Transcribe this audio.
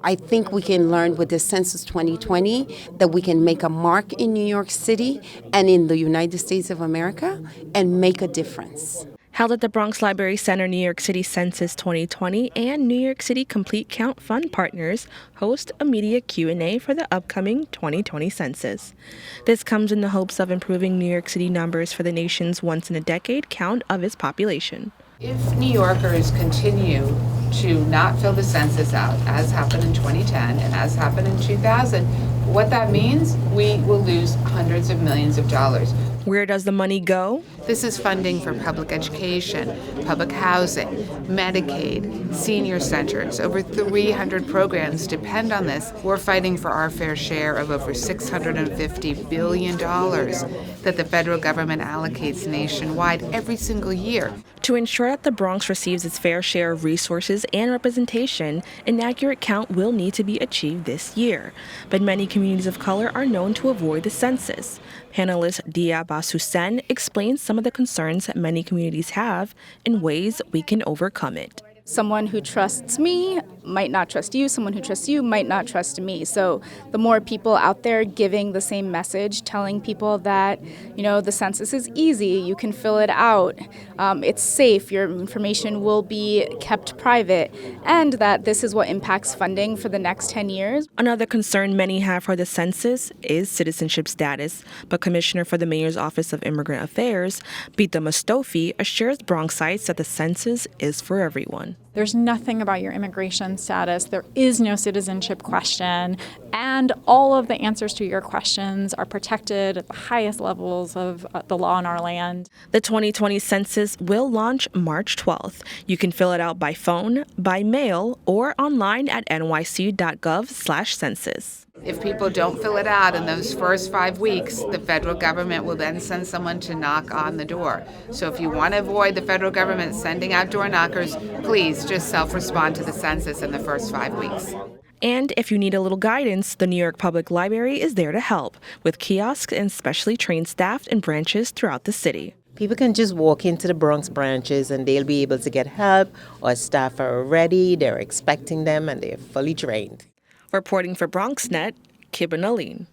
I think we can learn with the Census 2020 that we can make a mark in New York City and in the United States of America and make a difference. Held at the Bronx Library Center, New York City Census 2020 and New York City Complete Count Fund partners host a media Q&A for the upcoming 2020 census. This comes in the hopes of improving New York City numbers for the nation's once-in-a-decade count of its population. If New Yorkers continue to not fill the census out, as happened in 2010 and as happened in 2000, what that means, we will lose hundreds of millions of dollars. Where does the money go? This is funding for public education, public housing, Medicaid, senior centers. Over 300 programs depend on this. We're fighting for our fair share of over $650 billion that the federal government allocates nationwide every single year. To ensure that the Bronx receives its fair share of resources and representation, an accurate count will need to be achieved this year. But many communities of color are known to avoid the census. Panelist Dia Basusen explains some of the concerns that many communities have and ways we can overcome it. Someone who trusts me might not trust you. Someone who trusts you might not trust me. So the more people out there giving the same message, telling people that, the census is easy, you can fill it out, it's safe, your information will be kept private, and that this is what impacts funding for the next 10 years. Another concern many have for the census is citizenship status, but Commissioner for the Mayor's Office of Immigrant Affairs, Bita Mustofi, assures Bronxites that the census is for everyone. There's nothing about your immigration status. There is no citizenship question. And all of the answers to your questions are protected at the highest levels of the law in our land. The 2020 census will launch March 12th. You can fill it out by phone, by mail, or online at nyc.gov/census. If people don't fill it out in those first 5 weeks, the federal government will then send someone to knock on the door. So if you want to avoid the federal government sending out door knockers, please just self-respond to the census in the first 5 weeks. And if you need a little guidance, the New York Public Library is there to help, with kiosks and specially trained staff in branches throughout the city. People can just walk into the Bronx branches and they'll be able to get help, or staff are ready, they're expecting them, and they're fully trained. Reporting for BronxNet, Kibben Aline.